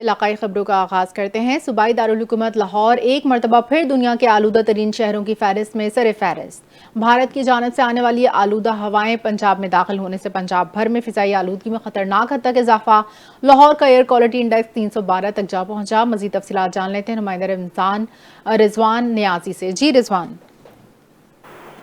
علاقائی خبروں کا آغاز کرتے ہیں۔ صوبائی دارالحکومت لاہور ایک مرتبہ پھر دنیا کے آلودہ ترین شہروں کی فہرست میں سر فہرست۔ بھارت کی جانب سے آنے والی آلودہ ہوائیں پنجاب میں داخل ہونے سے پنجاب بھر میں فضائی آلودگی میں خطرناک حد تک اضافہ۔ لاہور کا ایئر کوالٹی انڈیکس 312 تک جا پہنچا۔ مزید تفصیلات جان لیتے ہیں نمائندہ رضوان نیازی سے۔ جی رضوان۔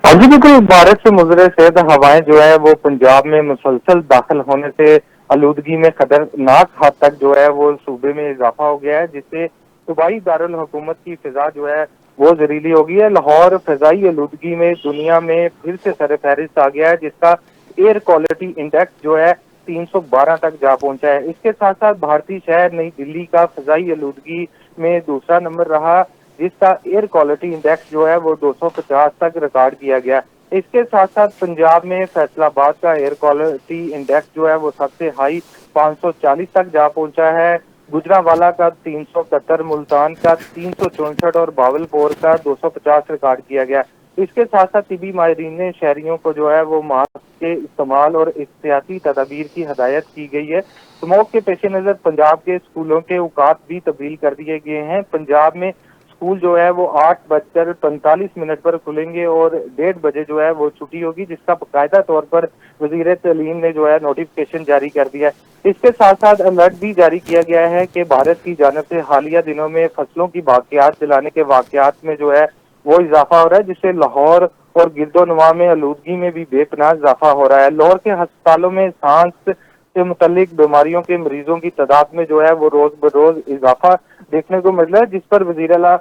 ہاں جی بالکل، بھارت سے مضر صحت ہوائیں جو ہے وہ پنجاب میں مسلسل داخل ہونے سے آلودگی میں خطرناک حد تک جو ہے وہ صوبے میں اضافہ ہو گیا ہے، جس سے صوبائی دارالحکومت کی فضا جو ہے وہ زہریلی ہو گئی ہے۔ لاہور فضائی آلودگی میں دنیا میں پھر سے سر فہرست آ گیا ہے، جس کا ایئر کوالٹی انڈیکس جو ہے 312 تک جا پہنچا ہے۔ اس کے ساتھ ساتھ بھارتی شہر نئی دلی کا فضائی آلودگی میں دوسرا نمبر رہا، جس کا ایئر کوالٹی انڈیکس جو ہے وہ 250 تک ریکارڈ کیا گیا۔ اس کے ساتھ ساتھ پنجاب میں فیصل آباد کا ایئر کوالٹی انڈیکس جو ہے وہ سب سے ہائی 540 تک جا پہنچا ہے۔ گجرانوالہ کا 371، ملتان کا 364 اور باولپور کا 250 ریکارڈ کیا گیا۔ اس کے ساتھ ساتھ طبی ماہرین نے شہریوں کو جو ہے وہ ماسک کے استعمال اور احتیاطی تدابیر کی ہدایت کی گئی ہے۔ اسموگ کے پیش نظر پنجاب کے اسکولوں کے اوقات بھی تبدیل کر دیے گئے ہیں۔ پنجاب میں اسکول جو ہے وہ 8:45 پر کھلیں گے اور 1:30 بجے جو ہے وہ چھٹی ہوگی، جس کا باقاعدہ طور پر وزیر تعلیم نے جو ہے نوٹیفکیشن جاری کر دیا ہے۔ اس کے ساتھ ساتھ الرٹ بھی جاری کیا گیا ہے کہ بھارت کی جانب سے حالیہ دنوں میں فصلوں کی باقیات جلانے کے واقعات میں جو ہے وہ اضافہ ہو رہا ہے، جس سے لاہور اور گرد و نواح میں آلودگی میں بھی بے پناہ اضافہ ہو رہا ہے۔ لاہور کے ہسپتالوں میں سانس سے متعلق بیماریوں کے مریضوں کی تعداد میں جو ہے وہ روز بروز اضافہ دیکھنے کو مل رہا ہے، جس پر وزیر اعلیٰ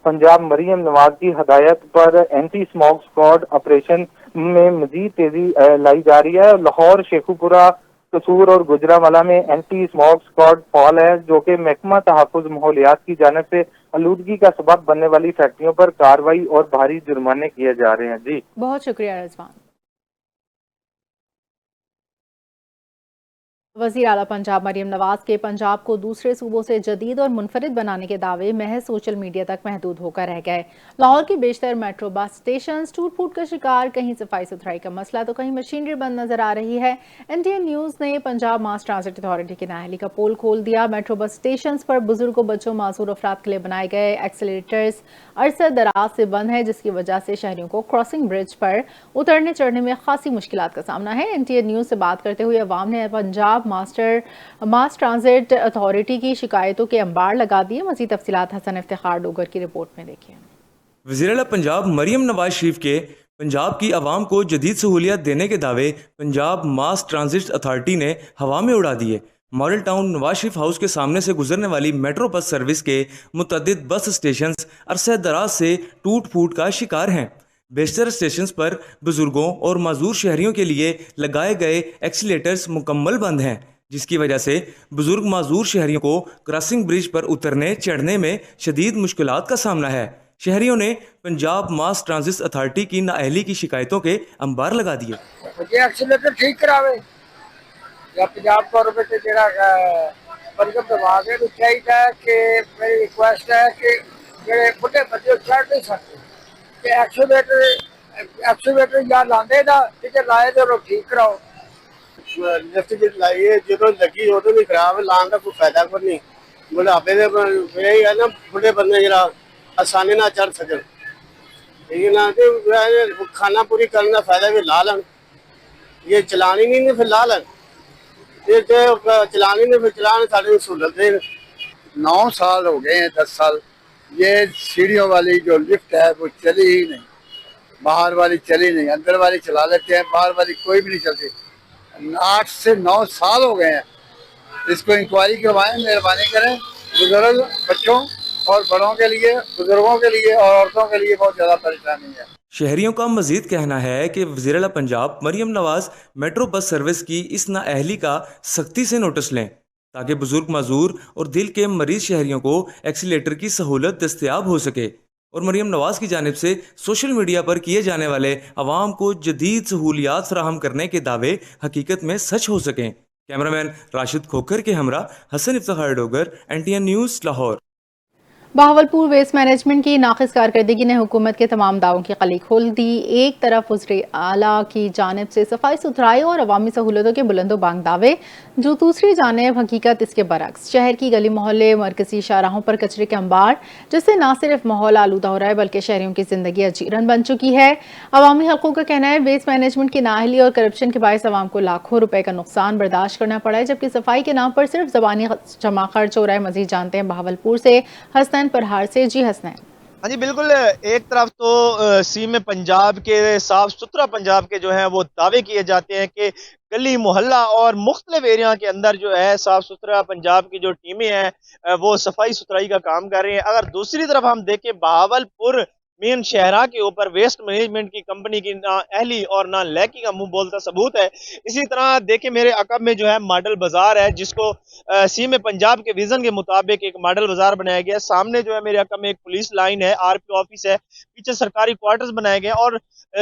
پنجاب مریم نواز کی ہدایت پر اینٹی اسموگ اسکواڈ آپریشن میں مزید تیزی لائی جا رہی ہے۔ لاہور، شیخوپورہ، قصور اور گجرانوالہ میں اینٹی اسموگ اسکواڈ فعال ہے، جو کہ محکمہ تحفظ ماحولیات کی جانب سے آلودگی کا سبب بننے والی فیکٹریوں پر کارروائی اور بھاری جرمانے کیے جا رہے ہیں۔ جی بہت شکریہ رضوان۔ وزیر اعلیٰ پنجاب مریم نواز کے پنجاب کو دوسرے صوبوں سے جدید اور منفرد بنانے کے دعوے محض سوشل میڈیا تک محدود ہو کر رہ گئے۔ لاہور کی بیشتر میٹرو بس اسٹیشن ٹوٹ پھوٹ کا شکار، کہیں صفائی ستھرائی کا مسئلہ تو کہیں مشینری بند نظر آ رہی ہے۔ NTN نیوز نے پنجاب ماس ٹرانزٹ اتھارٹی کی نااہلی کا پول کھول دیا۔ میٹرو بس اسٹیشنز پر بزرگوں، بچوں، معذور افراد کے لیے بنائے گئے ایکسیلیٹرز عرصہ دراز سے بند ہیں، جس کی وجہ سے شہریوں کو کراسنگ برج پر اترنے چڑھنے میں خاصی مشکلات کا سامنا ہے۔ NTN نیوز سے بات کرتے ہوئے عوام نے پنجاب ماس ٹرانزٹ اتھارٹی کی شکایتوں کے انبار لگا دیے۔ مزید تفصیلات حسن افتخار ڈوگر کی رپورٹ میں دیکھیں۔ وزیر اعلیٰ پنجاب مریم نواز شریف کے پنجاب کی عوام کو جدید سہولیات دینے کے دعوے پنجاب ماس ٹرانزٹ اتھارٹی نے ہوا میں اڑا دیے۔ Model town Nawaz Sharif house کے سامنے سے گزرنے والی میٹرو بس سروس کے متعدد بس اسٹیشنز عرصہ دراز سے ٹوٹ پھوٹ کا شکار ہیں۔ بیشتر اسٹیشنز پر بزرگوں اور معذور شہریوں کے لیے لگائے گئے ایکسیلیٹرز مکمل بند ہیں، جس کی وجہ سے بزرگ معذور شہریوں کو کراسنگ برج پر اترنے چڑھنے میں شدید مشکلات کا سامنا ہے۔ شہریوں نے پنجاب ماس ٹرانزٹ اتھارٹی کی نااہلی کی شکایتوں کے انبار لگا دیے۔ یہ ایکسیلیٹر ٹھیک کراوے یا پنجاب گورنمنٹ جڑا پنجاب دماغ ہے چاہیے کہ میری ریکویسٹ ہے کہ جڑے بڑے بندے چڑھ نہیں سکتے کہ ایکسیلیٹر یا لاندے دا تے لائے تو ٹھیک کراؤ۔ لفٹ جی لائیے جدو لگی ادو بھی خراب لان کا کوئی فائدہ کوئی نہیں۔ بڑھاپے یہی ہے نا، بڑھے بندے جرا آسانی نہ چڑھ سکن، ٹھیک ہے نا، کھانا پوری کرنے کا فائدہ بھی لا لین، یہ چلانی نہیں پھر لا لین، یہ چلانی نہیں پھر چلان ساری سہولت دیں۔ 9 سال ہو گئے ہیں، 10 سال یہ سیڑھیوں والی جو لفٹ ہے وہ چلی ہی نہیں، باہر والی چلی نہیں، اندر والی چلا لیتے ہیں، باہر والی کوئی بھی نہیں چلتی۔ 8 سے 9 سال ہو گئے ہیں، اس کو انکوائری کروائیں، مہربانی کریں۔ بزرگ بچوں اور بڑوں کے لیے، بزرگوں کے لیے اور عورتوں کے لیے بہت زیادہ پریشانی ہے۔ شہریوں کا مزید کہنا ہے کہ وزیر اعلیٰ Punjab Maryam Nawaz metro bus service کی اس نااہلی کا سختی سے نوٹس لیں، تاکہ بزرگ معذور اور دل کے مریض شہریوں کو ایکسیلیٹر کی سہولت دستیاب ہو سکے اور مریم نواز کی جانب سے سوشل میڈیا پر کیے جانے والے عوام کو جدید سہولیات فراہم کرنے کے دعوے حقیقت میں سچ ہو سکیں۔ کیمرامین راشد کھوکھر کے ہمراہ Hassan Iftikhar Dogar, NTN news Lahore. Bahawalpur waste management की नाक़िस कारकर्दगी ने हुकूमत के तमाम दावों की कली खोल दी। एक तरफ वज़ीर आला की जानिब से सफाई सुथराई और अवामी सहूलतों के बुलंदो बांग दावे, जो दूसरी जानिब हकीकत इसके बरक्स। शहर की गली मोहल्ले मरकजी शाहराहों पर कचरे के अंबार, जिससे न सिर्फ माहौल आलूदा हो रहा है बल्कि शहरियों की जिंदगी अजीरन बन चुकी है। अवामी हक़ों का कहना है वेस्ट मैनेजमेंट की नाअहली और करप्शन के बायस अवाम को लाखों रुपए का नुकसान बर्दाश्त करना पड़ा है, जबकि सफाई के नाम पर सिर्फ ज़बानी जमा खर्च हो रहा है। मज़ीद जानते हैं बहावलपुर से हसनैन परहार से। जी हसनैन। हाँ जी बिल्कुल, एक तरफ तो सीम पंजाब के साफ सुथरा पंजाब के जो है वो दावे किए जाते हैं कि गली मोहल्ला और मुख्तलिफ एरिया के अंदर जो है साफ सुथरा पंजाब की जो टीमें हैं वो सफाई सुथराई का काम कर रही हैं। अगर दूसरी तरफ हम देखें बहावलपुर मेन शहरा के ऊपर वेस्ट मैनेजमेंट की कंपनी की ना अहली और ना लैकी का मुंह बोलता सबूत है। इसी तरह देखें मेरे अकब में जो है मॉडल बाजार है, जिसको सीम पंजाब के विजन के मुताबिक एक मॉडल बाजार बनाया गया है। सामने जो है मेरे अकब में एक पुलिस लाइन है, आरपी ऑफिस है, पीछे सरकारी क्वार्टर्स बनाए गए और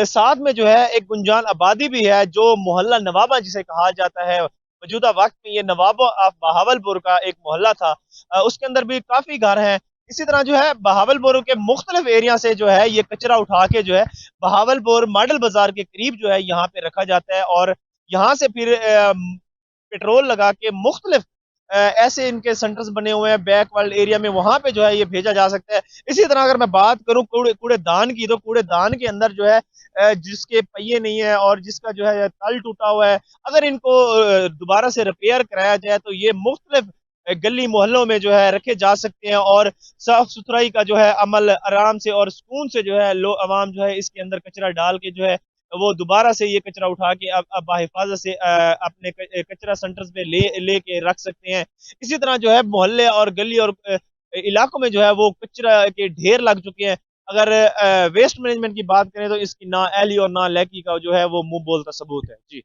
साथ में जो है एक गुंजान आबादी भी है, जो मोहल्ला नवाबा जिसे कहा जाता है। मौजूदा वक्त में ये नवाबा ऑफ बहावलपुर का एक मोहल्ला था, उसके अंदर भी काफी घर हैं। इसी तरह जो है बहावलपुर के मुख्तलिफ एरिया से जो है ये कचरा उठा के जो है बहावलपुर मॉडल बाजार के करीब जो है यहाँ पे रखा जाता है और यहाँ से फिर पेट्रोल लगा के मुख्तलिफ ऐसे इनके सेंटर्स बने हुए हैं बैक वर्ल्ड एरिया में, वहां पे जो है ये भेजा जा सकता है। इसी तरह अगर मैं बात करूं कूड़ेदान की, तो कूड़ेदान के अंदर जो है जिसके पहिए नहीं है और जिसका जो है तल टूटा हुआ है, अगर इनको दोबारा से रिपेयर कराया जाए तो ये मुख्तलिफ गली मोहल्लों में जो है रखे जा सकते हैं और साफ सुथराई का जो है अमल आराम से और सुकून से जो है लोग अवाम जो है इसके अंदर कचरा डाल के जो है वो दोबारा से ये कचरा उठा के अब बाहिफाजत से अपने कचरा सेंटर्स पे ले के रख सकते हैं। इसी तरह जो है मोहल्ले और गली और इलाकों में जो है वो कचरा के ढेर लग चुके हैं। अगर वेस्ट मैनेजमेंट की बात करें तो इसकी ना एली और ना लैकी का जो है वो मुंह बोलता सबूत है। जी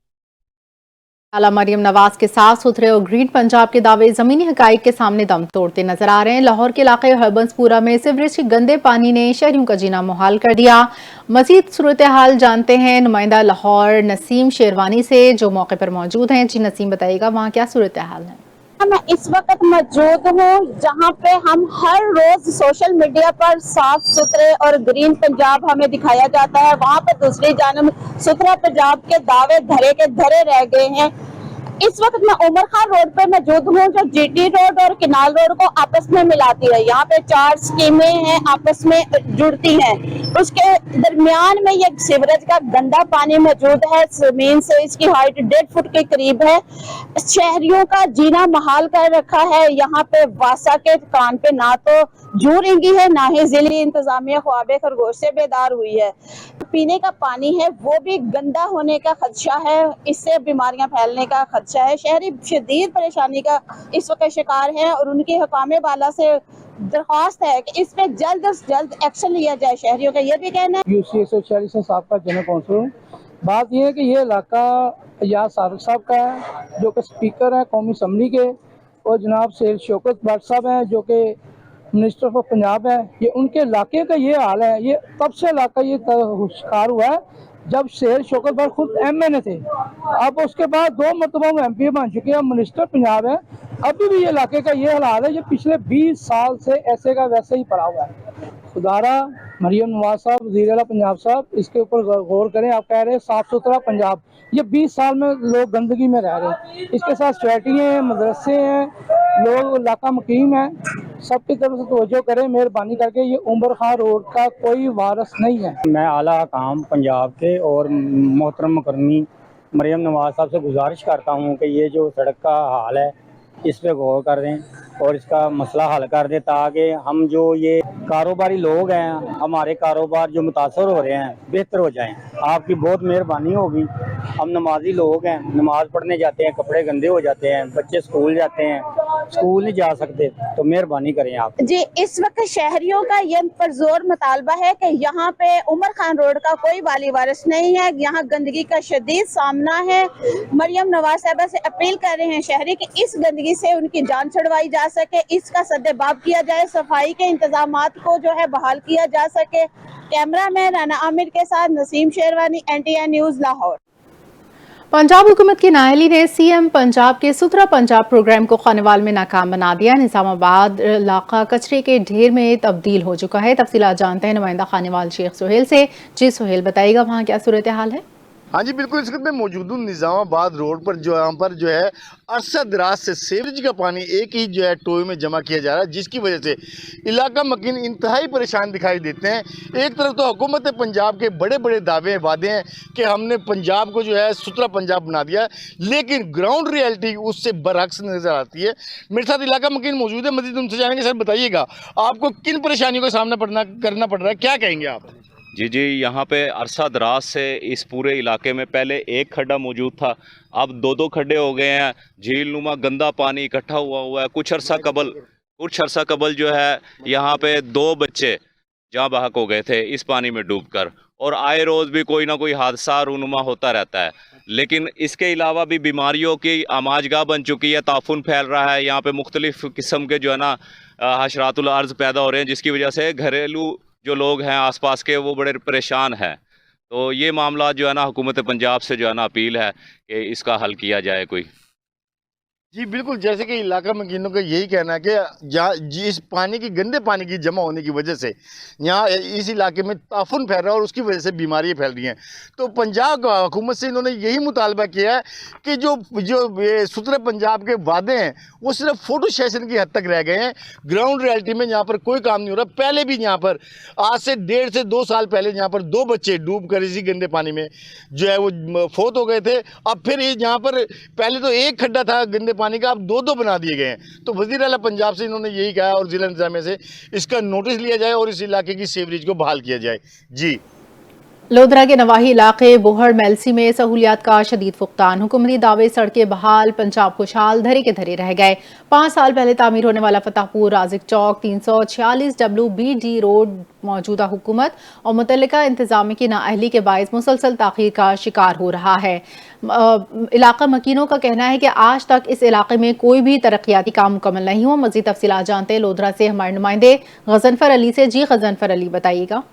आला मरियम नवाज के साफ सुथरे और ग्रीन पंजाब के दावे जमीनी हकाइक के सामने दम तोड़ते नजर आ रहे हैं। लाहौर के इलाके हरबंसपुरा में सीवरेज के गंदे पानी ने शहरियों का जीना मुहाल कर दिया। मजीद सूरत हाल जानते हैं नुमाइंदा लाहौर नसीम शेरवानी से, जो मौके पर मौजूद हैं। जी नसीम, बताइएगा वहाँ क्या सूरत हाल है? मैं इस वक्त मौजूद हूँ जहाँ पे हम हर रोज सोशल मीडिया पर साफ सुथरे और ग्रीन पंजाब हमें दिखाया जाता है, वहाँ पर दूसरी जानब सुथरा पंजाब के दावे धरे के धरे रह गए हैं। इस वक्त मैं उमर खान रोड पे मौजूद हूँ, जो जीटी रोड और किनाल रोड को आपस में मिलाती है। यहाँ पे 4 स्कीमें हैं, आपस में जुड़ती हैं। उसके दरमियान में ये सीवरेज का गंदा पानी मौजूद है। जमीन से इसकी हाइट 1.5 फुट के करीब है। शहरियों का जीना महाल कर रखा है। यहाँ पे वासा के कान पे ना तो जू रेंगी है, ना ही जिली इंतजामिया ख्वाबे खरगोश से बेदार हुई है। पीने का पानी है वो भी गंदा होने का खदशा है, इससे बीमारियां फैलने का खदशा है। शहरी शदीद परेशानी का इस वक्त शिकार हैं और उनकी हुकामे वाला से दरख्वास्त है कि इस पे जल्द से जल्द एक्शन लिया जाए। शहरियों का ये भी कहना है। यूसी 146 से साबका जनरल कौंसिल। बात यह है कि ये इलाका या सारक साहब का है, जो कि स्पीकर है कौमी असम्बली के, और जनाब सैयद शौकत भट्ट साहब हैं जो कि मिनिस्टर ऑफ पंजाब है। ये उनके इलाके का ये हाल है। ये तब से इलाका ये शिकार हुआ है जब सैयद शौकत भट्ट खुद MNA थे। अब उसके बाद 2 मरतबा वो MP बन चुके हैं, मिनिस्टर पंजाब है। अभी भी ये इलाके का ये हाल है, ये पिछले 20 साल से ऐसे का वैसे ही पड़ा हुआ है। खुदारा मरियम नवाज साहब, वज़ीर आला पंजाब साहब, इसके ऊपर गौर करें। आप कह रहे हैं साफ सुथरा पंजाब, ये 20 साल में लोग गंदगी में रह रहे हैं। इसके साथ सोसाइटियाँ हैं, मदरसे हैं, लोग इलाका मुकीम है। सबकी तरफ से तवज्जो करें मेहरबानी करके। ये उमर खान रोड का कोई वारस नहीं है। मैं आला हकाम पंजाब के और मोहतरम मुकर्रमी मरियम नवाज साहब से गुजारिश करता हूँ कि ये जो सड़क का हाल है इस पे गौर कर दें और इसका मसला हल कर दें, ताकि हम जो ये कारोबारी लोग हैं, हमारे कारोबार जो मुतासर हो रहे हैं, बेहतर हो जाएं। आपकी बहुत मेहरबानी होगी। हम नमाजी लोग हैं, नमाज पढ़ने जाते हैं, कपड़े गंदे हो जाते हैं, बच्चे स्कूल जाते हैं, स्कूल नहीं जा सकते, तो मेहरबानी करें आप। जी, इस वक्त शहरियों का ये परजोर मुतालबा है कि यहाँ पे उमर खान रोड का कोई वाली वारिस नहीं है। यहाँ गंदगी का शदीद सामना है। मरियम नवाज साहबा से अपील कर रहे हैं शहरी कि इस गंदगी से उनकी जान छुड़वाई जा सके, इसका सद्देबाब किया जाए, सफाई के इंतजामात को जो है बहाल किया जा सके। कैमरा मैन राना आमिर के साथ नसीम शेरवानी, NTN न्यूज़ लाहौर। पंजाब हुकूमत की नाअहली ने सीएम पंजाब के सुथरा पंजाब प्रोग्राम को खानेवाल में नाकाम बना दिया। निजामाबाद इलाका कचरे के ढेर में तब्दील हो चुका है। तफसीलात जानते हैं नुमाइंदा खानेवाल शेख सुहेल से। जी सुहेल, बताइएगा वहाँ क्या सूरत हाल है? हाँ जी बिल्कुल, इस वक्त मैं मौजूद हूँ निज़ामाबाद रोड पर, जो यहाँ पर जो है अरसा दराज से सीवरेज का पानी एक ही जो है टोए में जमा किया जा रहा है, जिसकी वजह से इलाका मकीन इंतहाई परेशान दिखाई देते हैं। एक तरफ तो हुकूमत पंजाब के बड़े बड़े दावे वादे हैं कि हमने पंजाब को जो है सुथरा पंजाब बना दिया, लेकिन ग्राउंड रियलिटी उससे बरअक्स नजर आती है। मेरे साथ इलाका मकीन मौजूद है, मजीद उनसे जानेंगे। सर बताइएगा, आपको किन परेशानियों का सामना करना पड़ रहा है, क्या कहेंगे आप? जी, यहाँ पे अरसा दराज से इस पूरे इलाके में पहले एक खड्डा मौजूद था, अब दो खड्डे हो गए हैं। झील नुमा गंदा पानी इकट्ठा हुआ है। कुछ अरसा कबल जो है यहाँ पे 2 बच्चे जहाँ बहक हो गए थे इस पानी में डूबकर, और आए रोज़ भी कोई ना कोई हादसा रूनुमा होता रहता है। लेकिन इसके अलावा भी बीमारियों की आमाजगाह बन चुकी है, ताफुन फैल रहा है। यहाँ पे मुख्तलिफ़ किस्म के जो है ना हशरातुल अर्ज़ पैदा हो रहे हैं, जिसकी वजह से घरेलू जो लोग हैं आसपास के वो बड़े परेशान हैं। तो ये मामला जो है ना हुकूमत पंजाब से जो है ना अपील है कि इसका हल किया जाए कोई। जी बिल्कुल, जैसे कि इलाका मकीनों का यही कहना है कि जहाँ इस पानी की गंदे पानी की जमा होने की वजह से यहाँ इस इलाके में ताफुन फैल रहा है और उसकी वजह से बीमारियाँ फैल रही हैं। तो पंजाब हुकूमत से इन्होंने यही मुतालबा किया है कि जो ये सुथरे पंजाब के वादे हैं वो सिर्फ फोटो सेशन की हद तक रह गए हैं। ग्राउंड रियलिटी में यहाँ पर कोई काम नहीं हो रहा। पहले भी यहाँ पर आज से 1.5 से 2 साल पहले यहाँ पर 2 बच्चे डूब कर इसी गंदे पानी में जो है वो फोत हो गए थे। अब फिर यहाँ पर पहले तो एक खड्डा था गंदे पानी का, अब 2 बना दिए गए हैं। तो वज़ीर आला पंजाब से इन्होंने यही कहा और जिला इंतजामिया से इसका नोटिस लिया जाए और इस इलाके की सीवरेज को बहाल किया जाए। जी, लोधरा के नवाही इलाके बोहड़ मेलसी में सहूलियात का शदीद फुकदान। हुकूमती दावे सड़कें बहाल, पंजाब खुशहाल धरे के धरे रह गए। 5 साल पहले तामीर होने वाला फतेहपुर राजिक चौक 346 WBD रोड मौजूदा हुकूमत और मुतल्लिका इंतजामी की नाअहली के बायस मुसलसल ताखीर का शिकार हो रहा है। इलाका मकीनों का कहना है कि आज तक इस इलाके में कोई भी तरक्याती काम मुकम्मल नहीं हुआ। मजीद तफसीलात जानते हैं लोधरा से हमारे नुमाइंदे गजनफर अली से। जी गजनफर अली, बताइएगा।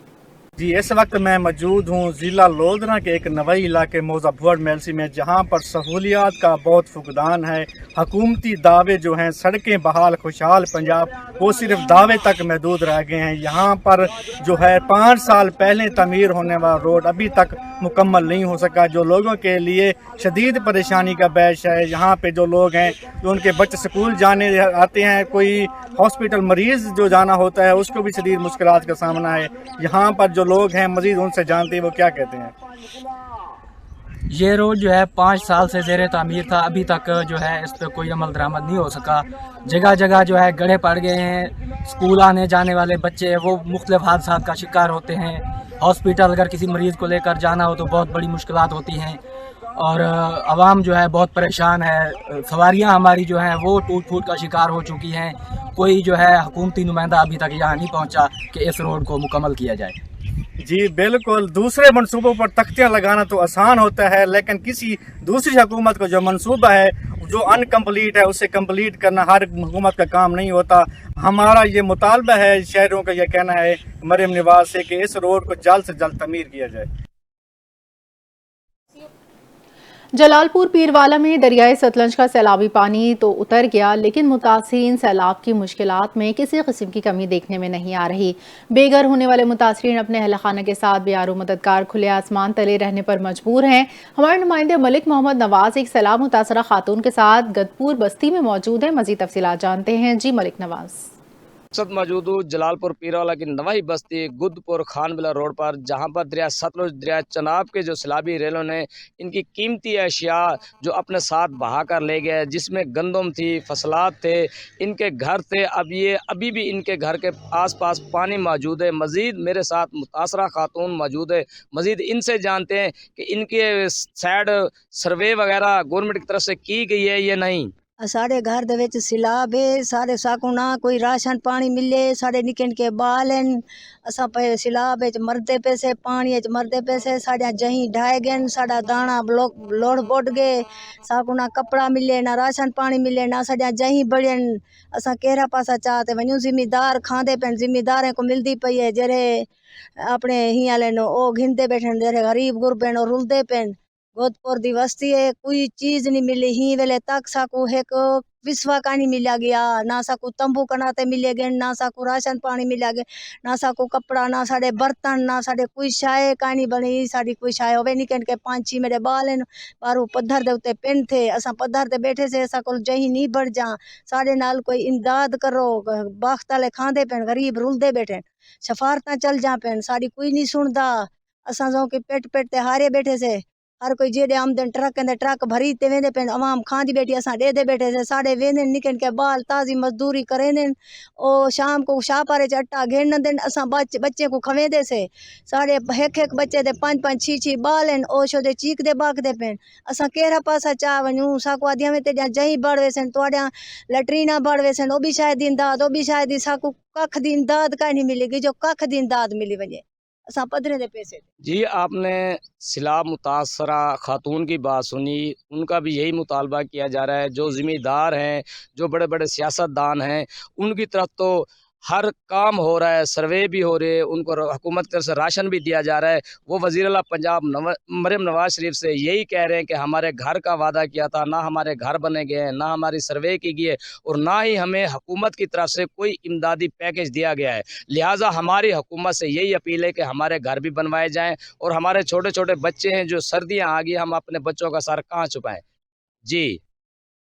जी, इस वक्त मैं मौजूद हूँ ज़िला लोधरा के एक नवाई इलाके मौजा बोहड़ मेलसी में, जहाँ पर सहूलियात का बहुत फुकदान है। हुकूमती दावे जो हैं सड़कें बहाल खुशहाल पंजाब, वो सिर्फ दावे तक महदूद रह गए हैं। यहाँ पर जो है 5 साल पहले तमीर होने वाला रोड अभी तक मुकम्मल नहीं हो सका, जो लोगों के लिए शदीद परेशानी का बैश है। यहाँ पे जो लोग हैं, जो उनके बच्चे स्कूल जाने आते हैं, कोई हॉस्पिटल मरीज़ जो जाना होता है उसको भी शदीद मुश्किलात का सामना है। यहाँ पर जो लोग हैं मजीद उनसे जानते हैं वो क्या कहते हैं। ये रोड जो है 5 साल से ज़ेर तामीर था, अभी तक जो है इस पर कोई अमल दरामद नहीं हो सका। जगह जगह जो है गड्ढे पड़ गए हैं। स्कूल आने जाने वाले बच्चे वो मुख्तलिफ हादसात का शिकार होते हैं। हॉस्पिटल अगर किसी मरीज़ को लेकर जाना हो तो बहुत बड़ी मुश्किलात होती हैं और आवाम जो है बहुत परेशान है। सवारियां हमारी जो हैं वो टूट फूट का शिकार हो चुकी हैं। कोई जो है हुकूमती नुमाइंदा अभी तक यहाँ नहीं पहुँचा कि इस रोड को मुकम्मल किया जाए। जी बिल्कुल, दूसरे मंसूबों पर तख्तियां लगाना तो आसान होता है, लेकिन किसी दूसरी हुकूमत को जो मंसूबा है जो अनकम्प्लीट है उसे कंप्लीट करना हर हुकूमत का काम नहीं होता। हमारा ये मुतालबा है, शहरों का ये कहना है मरियम नवाज से कि इस रोड को जल्द से जल्द तमीर किया जाए। जलालपुर पीरवाला में दरियाए सतलज का सैलाबी पानी तो उतर गया, लेकिन मुतासरीन सैलाब की मुश्किलात में किसी किस्म की कमी देखने में नहीं आ रही। बेघर होने वाले मुतासरीन अपने अहल खाना के साथ बेयारो मददगार खुले आसमान तले रहने पर मजबूर हैं। हमारे नुमाइंदे मलिक मोहम्मद नवाज एक सैलाब मुतासरा खातून के साथ गदपुर बस्ती में मौजूद है। मजीद तफसीलात जानते हैं। जी मलिक नवाज। मौजूद हूँ जलालपुर पीरवाला की नवाही बस्ती गुदपुर खानबिला रोड पर, जहाँ पर दरिया सतलुज दरिया चनाब के जो सैलाबी रेलों ने इनकी कीमती अशिया जो अपने साथ बहा कर ले गए, जिसमें गंदम थी, फसलात थे, इनके घर थे। अब ये अभी भी इनके घर के आसपास पानी मौजूद है। मज़ीद मेरे साथ मुतासरा खातून मौजूद है, मज़ीद इनसे जानते हैं कि इनके साइड सर्वे वगैरह गवर्नमेंट की तरफ से की गई है या नहीं। साढ़े घर दे विच सिलाब है, साढ़े साकू ना कोई राशन पानी मिले, साढ़े निके निके बाल हैं, असा पे सिलाब मरदे पे से, पानी मरदे पे से, साढ़े जही ढाए गए, साढ़ा दाना लोड़ बोट गए, साकू ना कपड़ा मिले, ना राशन पानी मिले, ना साढ़े जही बड़े। असा केरा पासा चाहते वनू, जिम्मेदार खांदे पे, जिम्मेदारें को मिलती पई है, जेरे अपने ही आले नो ओ घिनते बैठे, जेरे गरीब गुरबे नो रुलते पे। गोदपुर दी वस्ती है, कोई चीज नहीं मिली ही वेले तक साकू एक विश्वा का नहीं मिला गया, ना साकू तंबू कनाते मिले गए, ना साकू राशन पानी मिला गया, ना साकू कपड़ा, ना साढ़े बर्तन, ना साढ़े कोई शाय का नहीं बनी, साड़ी कोई शाय होवे नहीं कन के 5-6 मेरे बाल हैं बारू पत्थर दे उत्ते पिन थे, असा पत्थर ते बैठे से असा को जही नहीं बढ़ जा, साढ़े नाल कोई इमदाद करो, बाख्त वाले खांदे पेन, गरीब रुलदे बैठे, सफारता चल जा पेन, साड़ी कोई नहीं सुनदा, असा जो कि पेट पेट ते हारे बैठे से, हर कोई जेडे आमदन ट्रक के ट्रक भरी ते वेंदे पेन, अवाम खांदी बैठी असा दे दे बैठे से, साढ़े वेंदे निकन के बाल ताजी मजदूरी करेंदे, ओ शाम को शाहपारे च आटा घेन देन, असा बच्चे को खवेंदे से, साढ़े एक बच्चे दे 5-5 6-6 बाल हैं, ओ शो दे चीक दे बाक दे पेन, असा केरा पासा चा वणू साको आदिया में ते जही बढ़वे सन, तोड़िया लटरीना बढ़वे सन, ओ भी शायद इमदाद, ओ भी शायद साको कख दी इमदाद का नहीं मिलेगी, जो कख दी इमदाद मिली वजे असा पदरे दे पैसे। जी, आपने सिला मुतासरा खातून की बात सुनी, उनका भी यही मुतालबा किया जा रहा है, जो ज़िम्मेदार हैं, जो बड़े बड़े सियासतदान हैं, उनकी तरफ तो हर काम हो रहा है, सर्वे भी हो रहे हैं, उनको हुकूमत की तरफ से राशन भी दिया जा रहा है। वो वज़ीर आला पंजाब मरियम नवाज शरीफ से यही कह रहे हैं कि हमारे घर का वादा किया था, ना हमारे घर बने गए हैं, ना हमारी सर्वे की गई है, और ना ही हमें हुकूमत की तरफ से कोई इमदादी पैकेज दिया गया है। लिहाजा हमारी हुकूमत से यही अपील है कि हमारे घर भी बनवाए जाएँ, और हमारे छोटे छोटे बच्चे हैं, जो सर्दियाँ आ गई, हम अपने बच्चों का सर कहाँ छुपाएँ। जी,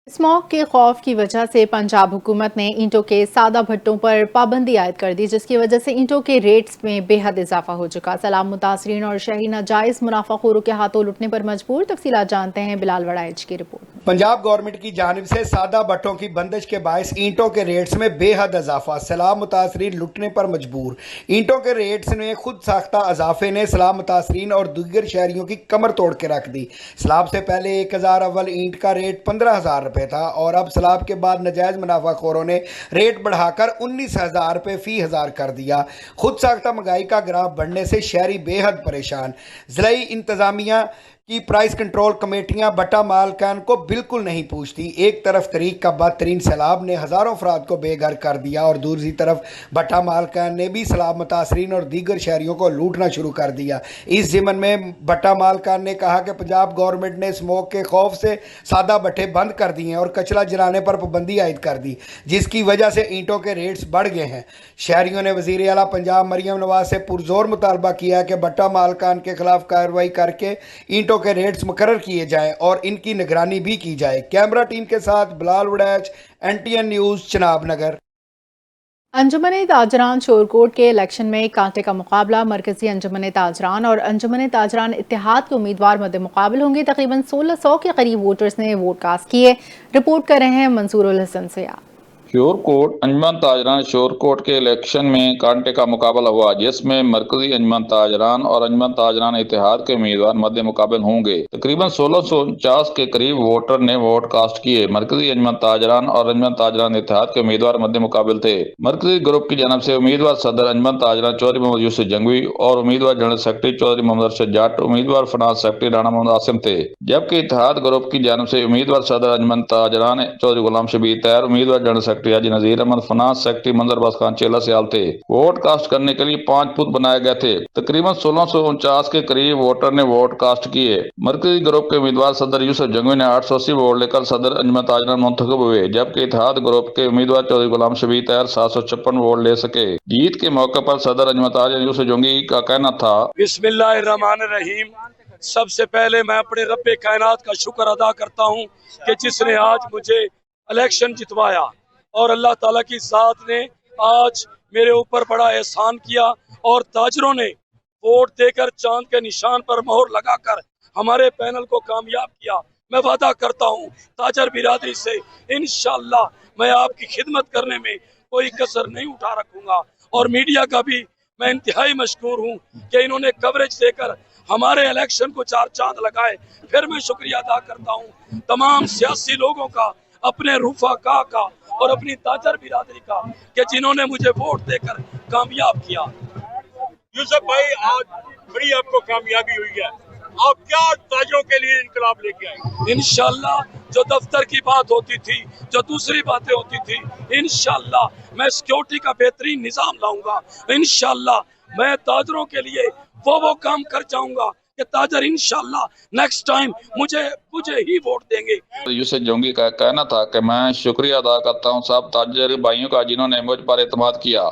स्मॉग के खौफ की वजह से पंजाब हुकूमत ने ईंटों के सादा भट्टों पर पाबंदी आयद कर दी, जिसकी वजह से ईंटों के रेट्स में बेहद इजाफा हो चुका। सैलाब मुतासरीन और शहरी नाजायज मुनाफाखोरों के हाथों लुटने पर मजबूर। तफसीलात जानते हैं बिलाल वड़ाइच की रिपोर्ट। पंजाब गवर्नमेंट की जानिब से सादा भट्टों की बंदिश के बायस ईंटों के रेट्स में बेहद इजाफा, सैलाब मुतासरीन लुटने पर मजबूर। ईंटों के रेट्स में खुद साख्ता इजाफे ने सैलाब मुतासरीन और दीगर शहरियों की कमर तोड़ के रख दी। सैलाब से पहले 1000 अव्वल ईंट का रेट 15,000 रुपए था, और अब सैलाब के बाद नाजायज मुनाफाखोरों ने रेट बढ़ाकर 19,000 रुपए फी हजार कर दिया। खुद साख्ता महंगाई का ग्राफ बढ़ने से शहरी बेहद परेशान। जिलाई इंतजामिया की प्राइस कंट्रोल कमेटियां बट्टा मालकान को बिल्कुल नहीं पूछती। एक तरफ तरीक का बदतरीन सैलाब ने हज़ारों अफराद को बेघर कर दिया, और दूसरी तरफ बट्टा मालकान ने भी सैलाब मुतासरीन और दीगर शहरियों को लूटना शुरू कर दिया। इस ज़िमन में बट्टा मालकान ने कहा कि पंजाब गवर्नमेंट ने स्मोक के खौफ से सादा भट्टे बंद कर दिए हैं और कचरा जलाने पर पाबंदी आयद कर दी, जिसकी वजह से ईंटों के रेट्स बढ़ गए हैं। शहरियों ने वज़ीर आला पंजाब मरियम नवाज से पुरजोर मुतालबा किया कि बट्टा मालकान के खिलाफ कार्रवाई करके ईंटों के रेट्स मुकर्रर किए जाएं और इनकी निगरानी भी की जाए। कैमरा टीम के साथ बिलाल वड़ैच, NTN न्यूज़, चनाब नगर। अंजुमन ताजरान शोरकोट के इलेक्शन में कांटे का मुकाबला। मरकजी अंजुमन ताजरान और अंजुमन ताजरान इत्तेहाद के उम्मीदवार मद्दे मुकाबल होंगे। तकरीबन 1600 के करीब वोटर्स ने वोट कास्ट किए। रिपोर्ट कर रहे हैं मंसूर उल हसन से। शोरकोट अंजुमन ताजरान शोरकोट के इलेक्शन में कांटे का मुकाबला हुआ, जिसमें मरकजी अंजुमन ताजरान और अंजुमन ताजरान इत्तेहाद के उम्मीदवार मद्दे मुकाबल होंगे। तकरीबन 1649 के करीब वोटर ने वोट कास्ट किए। मरकजी अंजुमन ताजरान और अंजुमन ताजरान इत्तेहाद के उम्मीदवार मद्दे मुकाबल थे। मरकजी ग्रुप की जानब से उम्मीदवार सदर अंजुमन ताजरान चौधरी मोहम्मद यूसुफ जंगवी और उम्मीदवार जनरल सेक्रेटरी चौधरी मोहम्मद अरशद जाट, उम्मीदवार फाइनेंस सेक्रेटरी राणा मोहम्मद आसिम थे। जबकि इत्तेहाद ग्रुप की जानब से उम्मीदवार सदर अंजुमन ताजरान चौधरी गुलाम शबीर तैयार, उम्मीदवार जनरल सेक्रेटरी हाजी नजीर अहमद, फाइनेंस सेक्रेटरी मंजर अब्बास खान चेला सियाल थे। वोट कास्ट करने के लिए 5 बूथ बनाए गए थे। तकरीबन 1649 के करीब वोटर ने वोट कास्ट किए। मरकजी ग्रुप के उम्मीदवार सदर यूसुफ जंगवी ने 880 वोट लेकर सदर अंजुमन ताजरान मुंतखब हुए, जबकि इत्तेहाद ग्रुप के उम्मीदवार चौधरी गुलाम शबीर तैयार 756 वोट ले सके। जीत के मौके पर सदर अंजुमन ताजरान यूसुफ जंगवी का कहना था, बिस्मिल्लाहिर्रहमानिर्रहीम। सबसे पहले मैं अपने रब्बे कायनात का शुक्र अदा करता हूँ कि जिसने आज मुझे इलेक्शन जितवाया, और अल्लाह ताला की ज़ात ने आज मेरे ऊपर बड़ा एहसान किया, और ताजरों ने वोट देकर चांद के निशान पर मोहर लगाकर हमारे पैनल को कामयाब किया। मैं वादा करता हूँ ताजर बिरादरी से इंशाअल्लाह मैं आपकी खिदमत करने में कोई कसर नहीं उठा रखूँगा। और मीडिया का भी मैं इंतहाई मशकूर हूँ कि इन्होंने कवरेज देकर हमारे इलेक्शन को 4 चांद लगाए। फिर मैं शुक्रिया अदा करता हूँ तमाम सियासी लोगों का, अपने रूफाका का और अपनी ताजर बिरादरी का, कि जिन्होंने मुझे वोट देकर कामयाब किया। यूसुफ भाई, आज बड़ी आपको कामयाबी हुई है, आप क्या ताजरों के लिए इनकलाब लेके आए? इंशाअल्लाह जो दफ्तर की बात होती थी, जो दूसरी बातें होती थी, इंशाअल्लाह मैं सिक्योरिटी का बेहतरीन निजाम लाऊंगा। इंशाअल्लाह मैं ताजरों के लिए वो काम कर जाऊंगा कि ताजर इंशाल्लाह नेक्स्ट टाइम मुझे ही वोट देंगे। यूसुफ जोंगी का कहना था कि मैं शुक्रिया अदा करता हूं सब ताजर भाइयों का जिन्होंने मुझ पर एतमाद किया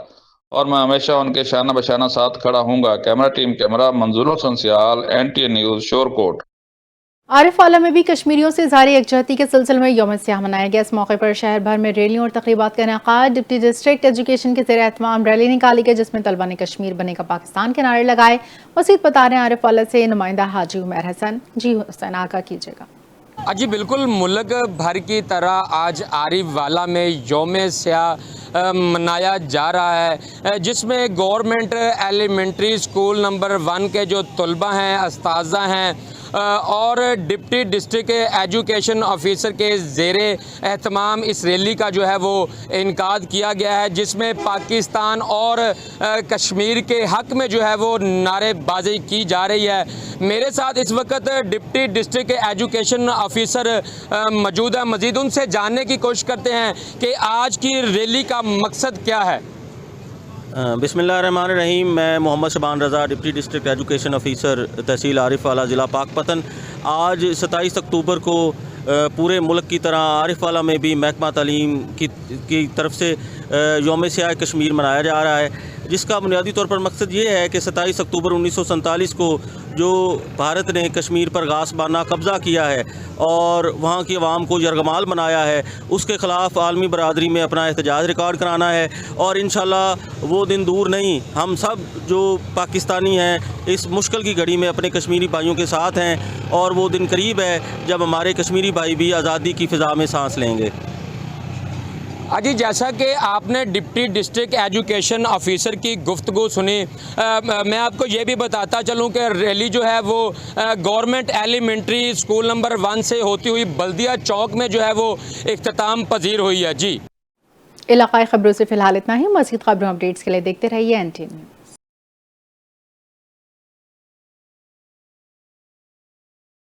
और मैं हमेशा उनके शाना बशाना साथ खड़ा हूंगा। कैमरा टीम कैमरा मंजूर हसन सियाल, NTA न्यूज़, शोरकोट। आरिफ वाला में भी कश्मीरियों से इज़हार यकजहती के सिलसिले में यौम सियाह मनाया गया। इस मौके पर शहर भर में रैलियों और तकरीबात का इनेकाद। डिप्टी डिस्ट्रिक्ट एजुकेशन के ज़ेर एहतमाम रैली निकाली गई जिसमें तलबा ने कश्मीर बनेगा पाकिस्तान के नारे लगाए। मज़ीद बता रहे हैं आरिफ वाला से नुमाइंदा हाजी उमैर हसन। जी हुसैन आगा कीजिएगा। जी बिल्कुल, मुल्क भर की तरह आज आरिफ वाला में यौम सियाह मनाया जा रहा है, जिसमें गवर्नमेंट एलिमेंट्री स्कूल नंबर 1 के जो तलबा हैं, उस्ताज़ा हैं और डिप्टी डिस्ट्रिक्ट एजुकेशन ऑफिसर के ज़ेरे एहतमाम इस रैली का जो है वो इनकाद किया गया है, जिसमें पाकिस्तान और कश्मीर के हक़ में जो है वो नारेबाजी की जा रही है। मेरे साथ इस वक्त डिप्टी डिस्ट्रिक्ट एजुकेशन ऑफिसर मौजूद है। मज़ीद उनसे जानने की कोशिश करते हैं कि आज की रैली का मकसद क्या है। बिस्मिल्लाहिर्रहमानिर्रहीम। मैं मोहम्मद शबान रज़ा, डिप्टी डिस्ट्रिक्ट एजुकेशन ऑफिसर तहसील आरिफ वाला, ज़िला पाकपतन। आज 27 अक्टूबर को पूरे मुल्क की तरह आरिफ वाला में भी महकमा तालीम की तरफ से यौम सियाह कश्मीर मनाया जा रहा है, जिसका बुनियादी तौर पर मकसद ये है कि 27 अक्टूबर 1947 को जो भारत ने कश्मीर पर गासबाना कब्ज़ा किया है और वहाँ की आवाम को यरगमाल बनाया है, उसके ख़िलाफ़ आलमी बरादरी में अपना एहतजाज रिकॉर्ड कराना है। और इंशाल्लाह वो दिन दूर नहीं, हम सब जो पाकिस्तानी हैं इस मुश्किल की घड़ी में अपने कश्मीरी भाइयों के साथ हैं और वो दिन करीब है जब हमारे कश्मीरी भाई भी आज़ादी की फ़िज़ा में सांस लेंगे। जी जैसा कि आपने डिप्टी डिस्ट्रिक्ट एजुकेशन ऑफिसर की गुफ्तगू सुनी, मैं आपको ये भी बताता चलूँ कि रैली जो है वो गवर्नमेंट एलिमेंट्री स्कूल नंबर 1 से होती हुई बल्दिया चौक में जो है वो इख्तिताम पजीर हुई है। जी इलाकाई खबरों से फिलहाल इतना ही। मज़ीद खबरों अपडेट्स के लिए देखते रहिए NTA न्यूज़।